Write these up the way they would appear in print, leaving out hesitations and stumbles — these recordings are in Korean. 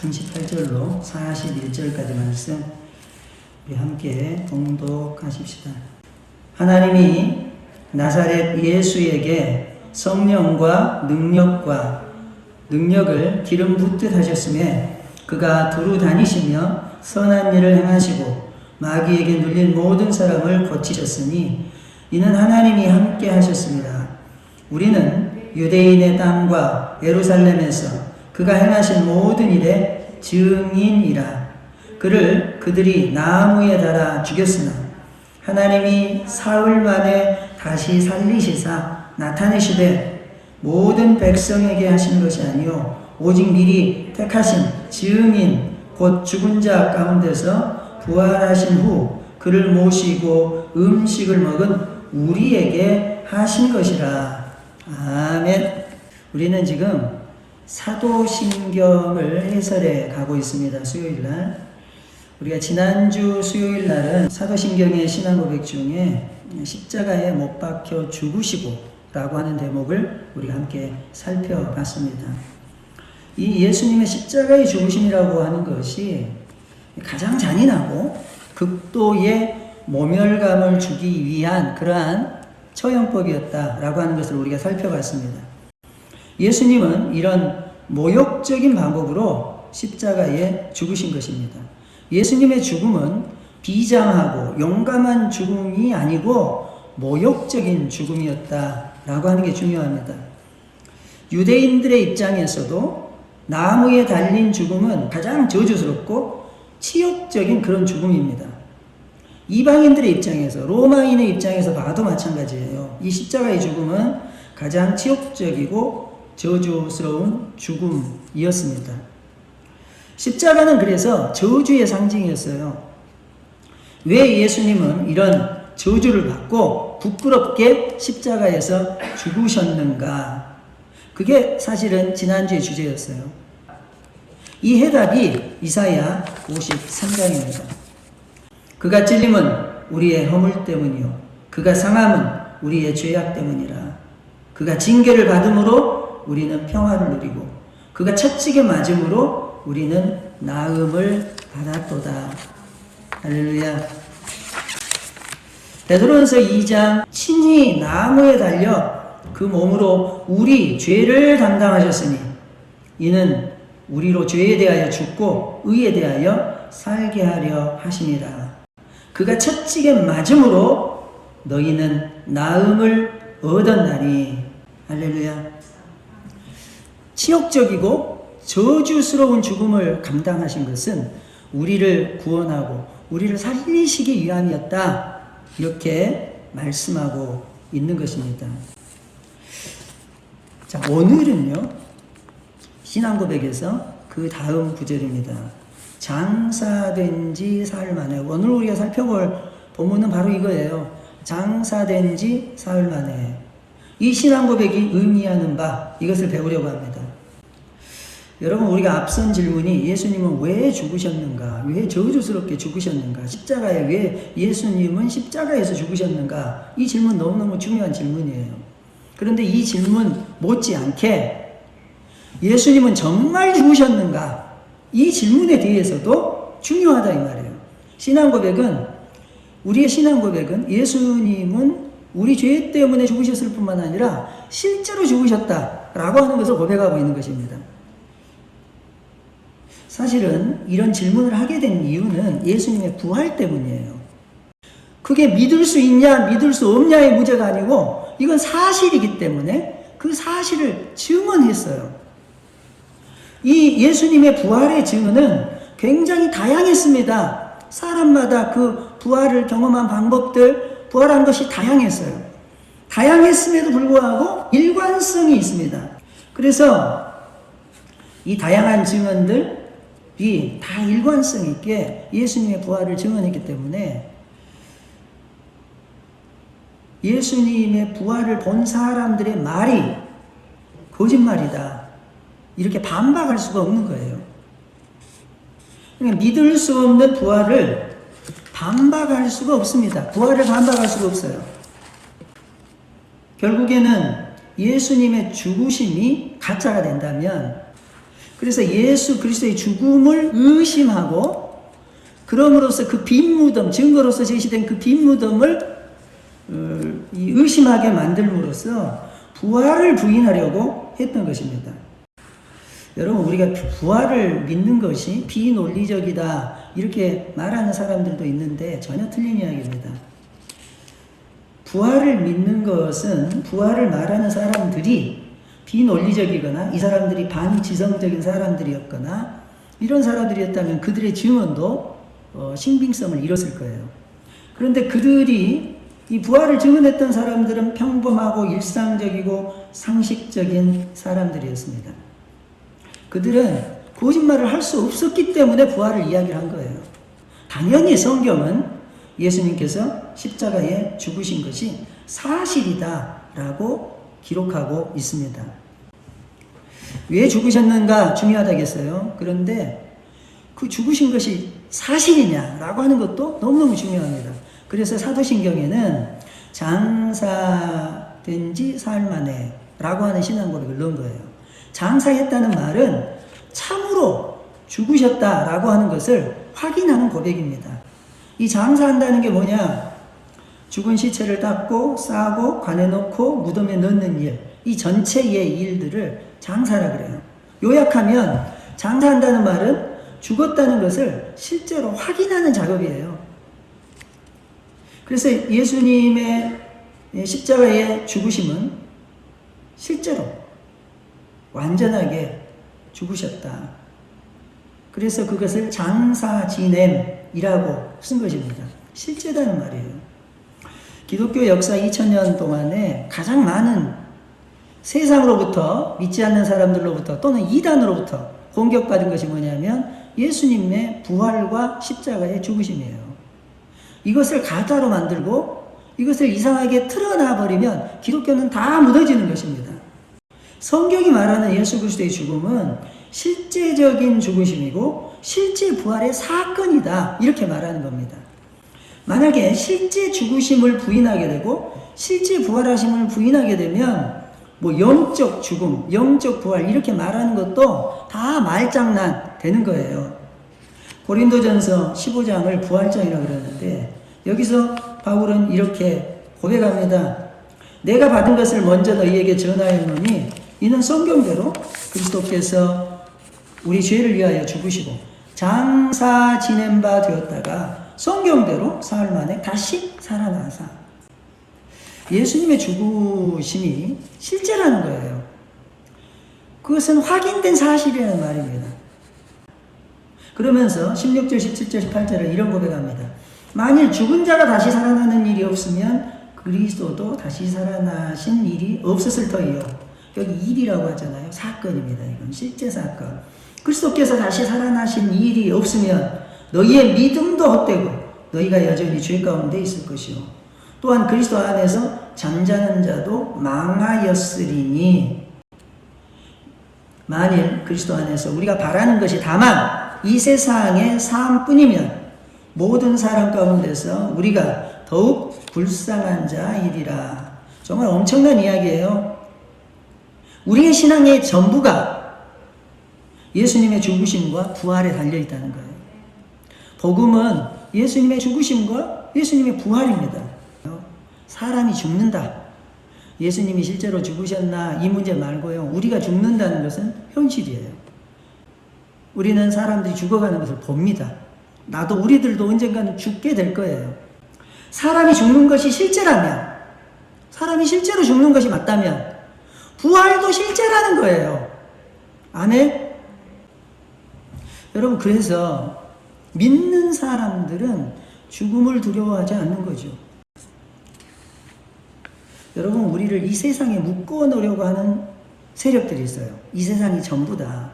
38절로 41절까지 말씀 우리 함께 봉독하십시다. 하나님이 나사렛 예수에게 성령과 능력을 기름 붓듯 하셨음에 그가 두루 다니시며 선한 일을 행하시고 마귀에게 눌린 모든 사람을 고치셨으니 이는 하나님이 함께 하셨습니다. 우리는 유대인의 땅과 예루살렘에서 그가 행하신 모든 일의 증인이라. 그들이 나무에 달아 죽였으나 하나님이 사흘 만에 다시 살리시사 나타내시되 모든 백성에게 하신 것이 아니요 오직 미리 택하신 증인 곧 죽은 자 가운데서 부활하신 후 그를 모시고 음식을 먹은 우리에게 하신 것이라. 아멘. 우리는 지금 사도신경을 해설해 가고 있습니다. 수요일날 우리가 지난주 수요일날은 사도신경의 신앙고백 중에 십자가에 못 박혀 죽으시고 라고 하는 대목을 우리가 함께 살펴봤습니다. 이 예수님의 십자가의 죽으심이라고 하는 것이 가장 잔인하고 극도의 모멸감을 주기 위한 그러한 처형법이었다라고 하는 것을 우리가 살펴봤습니다. 예수님은 이런 모욕적인 방법으로 십자가에 죽으신 것입니다. 예수님의 죽음은 비장하고 용감한 죽음이 아니고 모욕적인 죽음이었다라고 하는 게 중요합니다. 유대인들의 입장에서도 나무에 달린 죽음은 가장 저주스럽고 치욕적인 그런 죽음입니다. 이방인들의 입장에서, 로마인의 입장에서 봐도 마찬가지예요. 이 십자가의 죽음은 가장 치욕적이고 저주스러운 죽음이었습니다. 십자가는 그래서 저주의 상징이었어요. 왜 예수님은 이런 저주를 받고 부끄럽게 십자가에서 죽으셨는가? 그게 사실은 지난주의 주제였어요. 이 해답이 이사야 53장입니다. 그가 찔림은 우리의 허물 때문이요 그가 상함은 우리의 죄악 때문이라. 그가 징계를 받음으로 우리는 평화를 누리고 그가 채찍에 맞음으로 우리는 나음을 받았도다. 할렐루야. 베드로전서 2장 친히 나무에 달려 그 몸으로 우리 죄를 담당하셨으니 이는 우리로 죄에 대하여 죽고 의에 대하여 살게 하려 하심이라. 그가 채찍에 맞음으로 너희는 나음을 얻었나니. 할렐루야. 치욕적이고 저주스러운 죽음을 감당하신 것은 우리를 구원하고 우리를 살리시기 위함이었다. 이렇게 말씀하고 있는 것입니다. 자, 오늘은요, 신앙고백에서 그 다음 구절입니다. 장사된 지 사흘 만에. 오늘 우리가 살펴볼 본문은 바로 이거예요. 장사된 지 사흘 만에. 이 신앙고백이 의미하는 바, 이것을 배우려고 합니다. 여러분, 우리가 앞선 질문이 예수님은 왜 죽으셨는가? 왜 저주스럽게 죽으셨는가? 십자가에 왜 예수님은 십자가에서 죽으셨는가? 이 질문 너무너무 중요한 질문이에요. 그런데 이 질문 못지않게 예수님은 정말 죽으셨는가? 이 질문에 대해서도 중요하다 이 말이에요. 우리의 신앙고백은 예수님은 우리 죄 때문에 죽으셨을 뿐만 아니라 실제로 죽으셨다라고 하는 것을 고백하고 있는 것입니다. 사실은 이런 질문을 하게 된 이유는 예수님의 부활 때문이에요. 그게 믿을 수 있냐 믿을 수 없냐의 문제가 아니고 이건 사실이기 때문에 그 사실을 증언했어요. 이 예수님의 부활의 증언은 굉장히 다양했습니다. 사람마다 그 부활을 경험한 방법들, 부활한 것이 다양했어요. 다양했음에도 불구하고 일관성이 있습니다. 그래서 이 다양한 증언들이 다 일관성 있게 예수님의 부활을 증언했기 때문에 예수님의 부활을 본 사람들의 말이 거짓말이다. 이렇게 반박할 수가 없는 거예요. 그러니까 믿을 수 없는 부활을 반박할 수가 없습니다. 부활을 반박할 수가 없어요. 결국에는 예수님의 죽으심이 가짜가 된다면 그래서 예수 그리스도의 죽음을 의심하고 그럼으로써 그 빈 무덤, 증거로서 제시된 그 빈 무덤을 의심하게 만들므로써 부활을 부인하려고 했던 것입니다. 여러분, 우리가 부활을 믿는 것이 비논리적이다 이렇게 말하는 사람들도 있는데 전혀 틀린 이야기입니다. 부활을 믿는 것은 부활을 말하는 사람들이 비논리적이거나 이 사람들이 반지성적인 사람들이었거나 이런 사람들이었다면 그들의 증언도 신빙성을 잃었을 거예요. 그런데 그들이 이 부활을 증언했던 사람들은 평범하고 일상적이고 상식적인 사람들이었습니다. 그들은 거짓말을 할 수 없었기 때문에 부활을 이야기를 한 거예요. 당연히 성경은 예수님께서 십자가에 죽으신 것이 사실이다라고 기록하고 있습니다. 왜 죽으셨는가 중요하다겠어요. 그런데 그 죽으신 것이 사실이냐라고 하는 것도 너무너무 중요합니다. 그래서 사도신경에는 장사된 지 사흘 만에 라고 하는 신앙 고백을 넣은 거예요. 장사했다는 말은 참으로 죽으셨다라고 하는 것을 확인하는 고백입니다. 이 장사한다는 게 뭐냐? 죽은 시체를 닦고 싸고 관에 넣고 무덤에 넣는 일, 이 전체의 일들을 장사라 그래요. 요약하면 장사한다는 말은 죽었다는 것을 실제로 확인하는 작업이에요. 그래서 예수님의 십자가의 죽으심은 실제로 완전하게 죽으셨다. 그래서 그것을 장사지냄이라고 쓴 것입니다. 실제다는 말이에요. 기독교 역사 2000년 동안에 가장 많은 세상으로부터 믿지 않는 사람들로부터 또는 이단으로부터 공격받은 것이 뭐냐면 예수님의 부활과 십자가의 죽으심이에요. 이것을 가짜로 만들고 이것을 이상하게 틀어놔버리면 기독교는 다 무너지는 것입니다. 성경이 말하는 예수 그리스도의 죽음은 실제적인 죽으심이고 실제 부활의 사건이다 이렇게 말하는 겁니다. 만약에 실제 죽으심을 부인하게 되고 실제 부활하심을 부인하게 되면 뭐 영적 죽음, 영적 부활 이렇게 말하는 것도 다 말장난 되는 거예요. 고린도전서 15장을 부활장이라고 그러는데 여기서 바울은 이렇게 고백합니다. 내가 받은 것을 먼저 너희에게 전하였노니 이는 성경대로 그리스도께서 우리 죄를 위하여 죽으시고 장사 지낸 바 되었다가 성경대로 사흘 만에 다시 살아나사. 예수님의 죽으심이 실제라는 거예요. 그것은 확인된 사실이라는 말입니다. 그러면서 16절, 17절, 18절을 이런 고백합니다. 만일 죽은 자가 다시 살아나는 일이 없으면 그리스도도 다시 살아나신 일이 없었을 터이요. 여기 일이라고 하잖아요. 사건입니다. 이건 실제 사건. 그리스도께서 다시 살아나신 일이 없으면 너희의 믿음도 헛되고 너희가 여전히 죄 가운데 있을 것이요. 또한 그리스도 안에서 잠자는 자도 망하였으리니 만일 그리스도 안에서 우리가 바라는 것이 다만 이 세상의 삶뿐이면 모든 사람 가운데서 우리가 더욱 불쌍한 자이리라. 정말 엄청난 이야기예요. 우리의 신앙의 전부가 예수님의 죽으심과 부활에 달려있다는 거예요. 복음은 예수님의 죽으심과 예수님의 부활입니다. 사람이 죽는다. 예수님이 실제로 죽으셨나 이 문제 말고요. 우리가 죽는다는 것은 현실이에요. 우리는 사람들이 죽어가는 것을 봅니다. 나도 우리들도 언젠가는 죽게 될 거예요. 사람이 죽는 것이 실제라면, 사람이 실제로 죽는 것이 맞다면 부활도 실제라는 거예요. 아멘? 여러분, 그래서 믿는 사람들은 죽음을 두려워하지 않는 거죠. 여러분, 우리를 이 세상에 묶어 놓으려고 하는 세력들이 있어요. 이 세상이 전부다.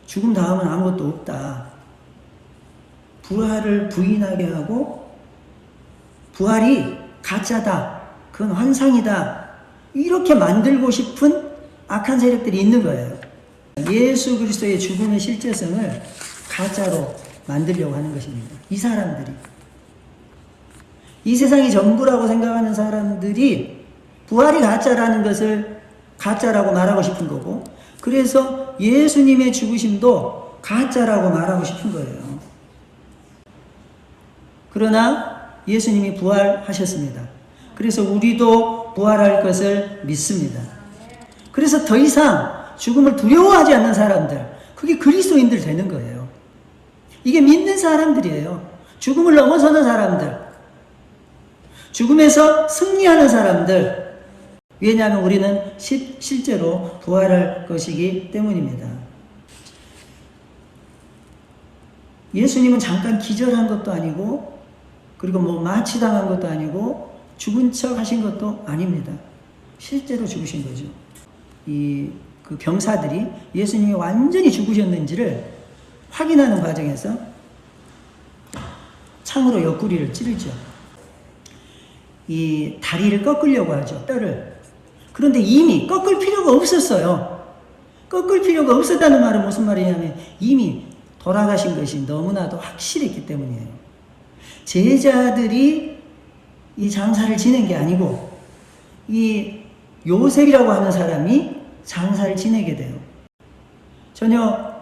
죽음 다음은 아무것도 없다. 부활을 부인하게 하고 부활이 가짜다. 그건 환상이다. 이렇게 만들고 싶은 악한 세력들이 있는 거예요. 예수 그리스도의 죽음의 실제성을 가짜로 만들려고 하는 것입니다. 이 사람들이. 이 세상이 전부라고 생각하는 사람들이 부활이 가짜라는 것을 가짜라고 말하고 싶은 거고, 그래서 예수님의 죽으심도 가짜라고 말하고 싶은 거예요. 그러나 예수님이 부활하셨습니다. 그래서 우리도 부활할 것을 믿습니다. 그래서 더 이상 죽음을 두려워하지 않는 사람들, 그게 그리스도인들 되는 거예요. 이게 믿는 사람들이에요. 죽음을 넘어서는 사람들, 죽음에서 승리하는 사람들. 왜냐하면 우리는 실제로 부활할 것이기 때문입니다. 예수님은 잠깐 기절한 것도 아니고, 그리고 마취당한 것도 아니고, 죽은 척 하신 것도 아닙니다. 실제로 죽으신 거죠. 그 병사들이 예수님이 완전히 죽으셨는지를 확인하는 과정에서 창으로 옆구리를 찌르죠. 이 다리를 꺾으려고 하죠. 뼈를. 그런데 이미 꺾을 필요가 없었어요. 꺾을 필요가 없었다는 말은 무슨 말이냐면 이미 돌아가신 것이 너무나도 확실했기 때문이에요. 제자들이 이 장사를 지낸 게 아니고 이 요셉이라고 하는 사람이 장사를 지내게 돼요. 전혀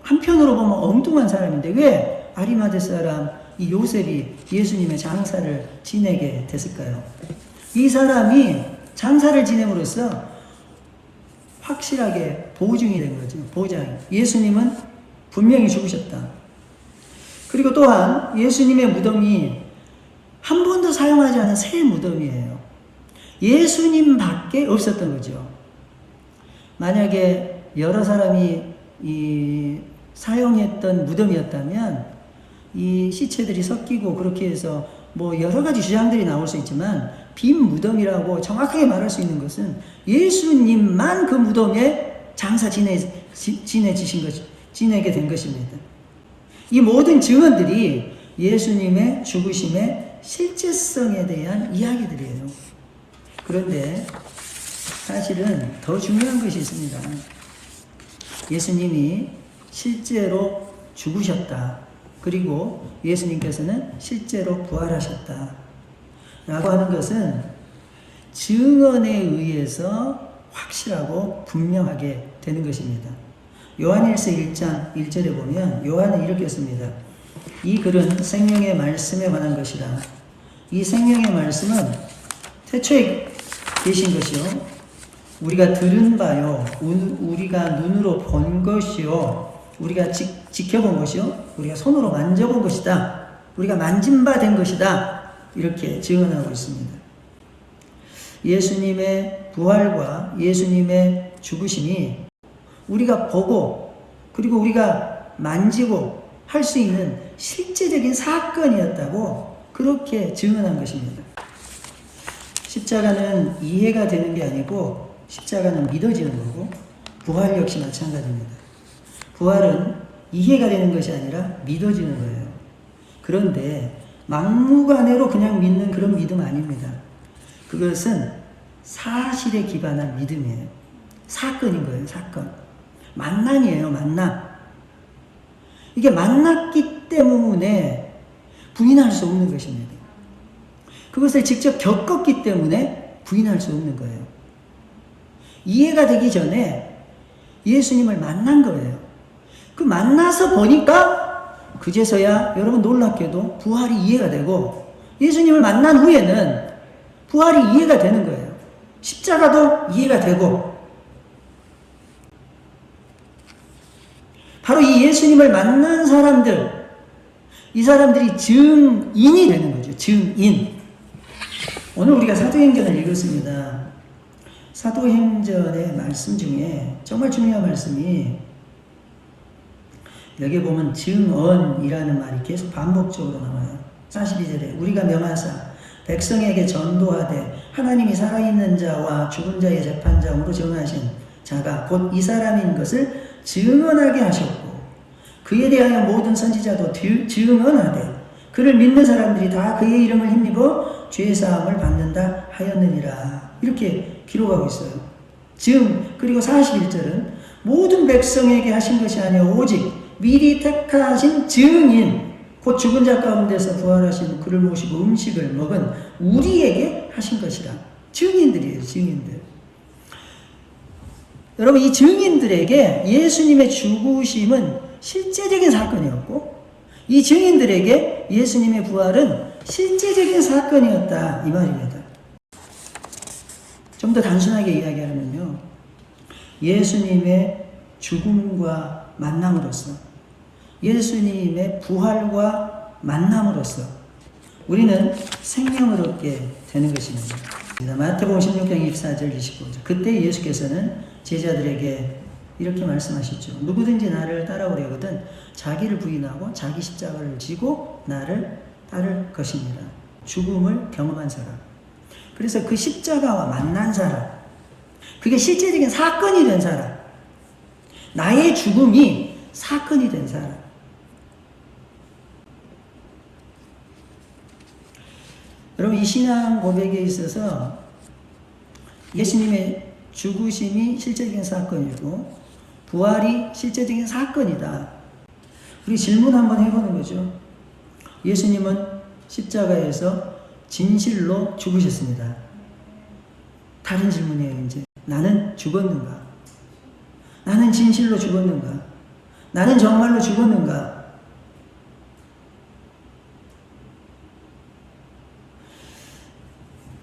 한편으로 보면 엉뚱한 사람인데 왜 아리마대 사람 이 요셉이 예수님의 장사를 지내게 됐을까요? 이 사람이 장사를 지냄으로써 확실하게 보증이 된 거죠. 보장. 예수님은 분명히 죽으셨다. 그리고 또한 예수님의 무덤이 한 번도 사용하지 않은 새 무덤이에요. 예수님밖에 없었던 거죠. 만약에 여러 사람이 사용했던 무덤이었다면 이 시체들이 섞이고 그렇게 해서 여러 가지 주장들이 나올 수 있지만 빈 무덤이라고 정확하게 말할 수 있는 것은 예수님만 그 무덤에 장사 지내게 된 것입니다. 이 모든 증언들이 예수님의 죽으심의 실제성에 대한 이야기들이에요. 그런데 사실은 더 중요한 것이 있습니다. 예수님이 실제로 죽으셨다. 그리고 예수님께서는 실제로 부활하셨다. 라고 하는 것은 증언에 의해서 확실하고 분명하게 되는 것입니다. 요한일서 1장 1절에 보면 요한은 이렇게 씁니다. 이 글은 생명의 말씀에 관한 것이라. 이 생명의 말씀은 태초에 계신 것이요. 우리가 들은 바요. 우리가 눈으로 본 것이요. 우리가 지켜본 것이요. 우리가 손으로 만져본 것이다. 우리가 만진 바 된 것이다. 이렇게 증언하고 있습니다. 예수님의 부활과 예수님의 죽으심이 우리가 보고 그리고 우리가 만지고 할 수 있는 실제적인 사건이었다고 그렇게 증언한 것입니다. 십자가는 이해가 되는 게 아니고 십자가는 믿어지는 거고 부활 역시 마찬가지입니다. 부활은 이해가 되는 것이 아니라 믿어지는 거예요. 그런데 막무가내로 그냥 믿는 그런 믿음 아닙니다. 그것은 사실에 기반한 믿음이에요. 사건인 거예요. 사건. 만남이에요. 만남. 이게 만났기 때문에 부인할 수 없는 것입니다. 그것을 직접 겪었기 때문에 부인할 수 없는 거예요. 이해가 되기 전에 예수님을 만난 거예요. 그 만나서 보니까 그제서야 여러분 놀랍게도 부활이 이해가 되고 예수님을 만난 후에는 부활이 이해가 되는 거예요. 십자가도 이해가 되고 바로 이 예수님을 만난 사람들, 이 사람들이 증인이 되는 거죠. 증인. 오늘 우리가 사도행전을 읽었습니다. 사도행전의 말씀 중에 정말 중요한 말씀이 여기 보면 증언이라는 말이 계속 반복적으로 나와요. 42절에 우리가 명하사 백성에게 전도하되 하나님이 살아있는 자와 죽은 자의 재판장으로 정하신 자가 곧 이 사람인 것을 증언하게 하셨고 그에 대하여 모든 선지자도 증언하되 그를 믿는 사람들이 다 그의 이름을 힘입어 죄사함을 받는다 하였느니라. 이렇게 기록하고 있어요. 그리고 41절은 모든 백성에게 하신 것이 아니라 오직 미리 택하신 증인 곧 죽은 자 가운데서 부활하신 그를 모시고 음식을 먹은 우리에게 하신 것이라. 증인들이에요. 증인들. 여러분, 이 증인들에게 예수님의 죽으심은 실제적인 사건이었고, 이 증인들에게 예수님의 부활은 실제적인 사건이었다, 이 말입니다. 좀 더 단순하게 이야기하면요, 예수님의 죽음과 만남으로써, 예수님의 부활과 만남으로써 우리는 생명을 얻게 되는 것입니다. 마태복음 16장 24절 29절, 그때 예수께서는 제자들에게 이렇게 말씀하셨죠. 누구든지 나를 따라오려거든 자기를 부인하고 자기 십자가를 지고 나를 따를 것입니다. 죽음을 경험한 사람, 그래서 그 십자가와 만난 사람, 그게 실제적인 사건이 된 사람, 나의 죽음이 사건이 된 사람. 여러분, 이 신앙 고백에 있어서 예수님의 죽으심이 실제적인 사건이고 부활이 실제적인 사건이다. 우리 질문 한번 해보는 거죠. 예수님은 십자가에서 진실로 죽으셨습니다. 다른 질문이에요, 이제. 나는 죽었는가? 나는 진실로 죽었는가? 나는 정말로 죽었는가?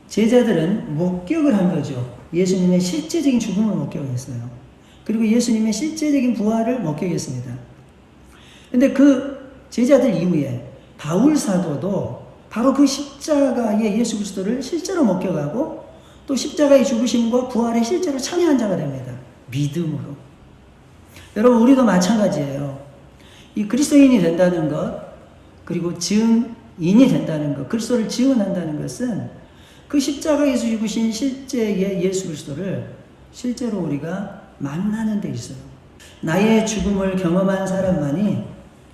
제자들은 목격을 한 거죠. 예수님의 실제적인 죽음을 목격했어요. 그리고 예수님의 실제적인 부활을 목격했습니다. 근데 그 제자들 이후에 바울 사도도 바로 그 십자가의 예수 그리스도를 실제로 목격하고 또 십자가의 죽으심과 부활에 실제로 참여한 자가 됩니다. 믿음으로. 여러분, 우리도 마찬가지예요. 이 그리스도인이 된다는 것, 그리고 증인이 된다는 것, 그리스도를 증언한다는 것은 그 십자가에서 죽으신 실제의 예수 그리스도를 실제로 우리가 만나는 데 있어요. 나의 죽음을 경험한 사람만이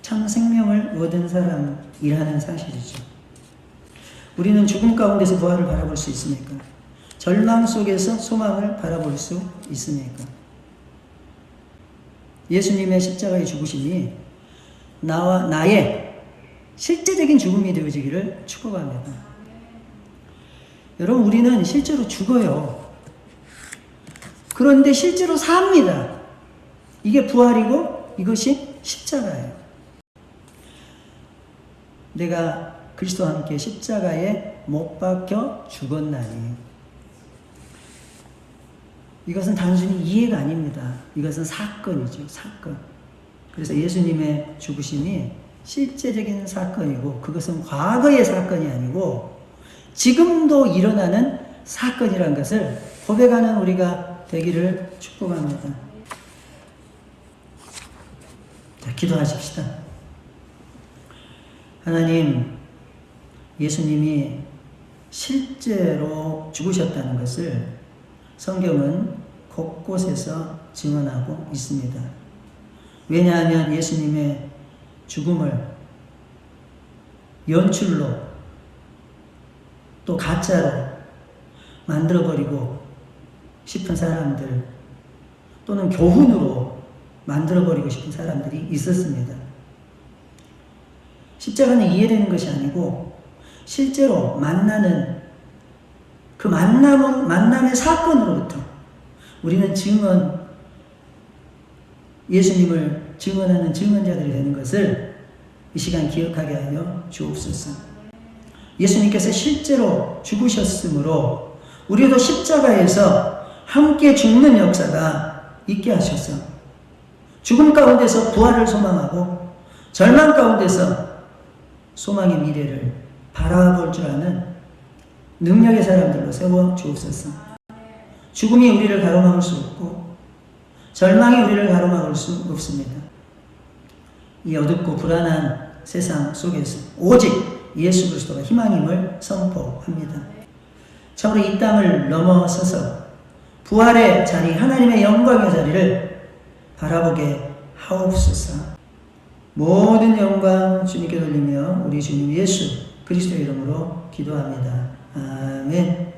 참 생명을 얻은 사람이라는 사실이죠. 우리는 죽음 가운데서 부활을 바라볼 수 있습니까? 절망 속에서 소망을 바라볼 수 있습니까? 예수님의 십자가의 죽으심이 나와 나의 실제적인 죽음이 되어지기를 축복합니다. 여러분, 우리는 실제로 죽어요. 그런데 실제로 삽니다. 이게 부활이고 이것이 십자가예요. 내가 그리스도와 함께 십자가에 못 박혀 죽었나니. 이것은 단순히 이해가 아닙니다. 이것은 사건이죠. 사건. 그래서 예수님의 죽으심이 실제적인 사건이고 그것은 과거의 사건이 아니고 지금도 일어나는 사건이라는 것을 고백하는 우리가 되기를 축복합니다. 자, 기도하십시다. 하나님, 예수님이 실제로 죽으셨다는 것을 성경은 곳곳에서 증언하고 있습니다. 왜냐하면 예수님의 죽음을 연출로 또 가짜로 만들어버리고 싶은 사람들, 또는 교훈으로 만들어버리고 싶은 사람들이 있었습니다. 십자가는 이해되는 것이 아니고 실제로 만나는 그 만남의 사건으로부터 우리는 예수님을 증언하는 증언자들이 되는 것을 이 시간 기억하게 하여 주옵소서. 예수님께서 실제로 죽으셨으므로 우리도 십자가에서 함께 죽는 역사가 있게 하셔서 죽음 가운데서 부활을 소망하고 절망 가운데서 소망의 미래를 바라볼 줄 아는 능력의 사람들로 세워 주옵소서. 죽음이 우리를 가로막을 수 없고 절망이 우리를 가로막을 수 없습니다. 이 어둡고 불안한 세상 속에서 오직 예수 그리스도가 희망임을 선포합니다. 참으로 이 땅을 넘어서서 부활의 자리, 하나님의 영광의 자리를 바라보게 하옵소서. 모든 영광 주님께 돌리며 우리 주님 예수 그리스도의 이름으로 기도합니다. 아멘.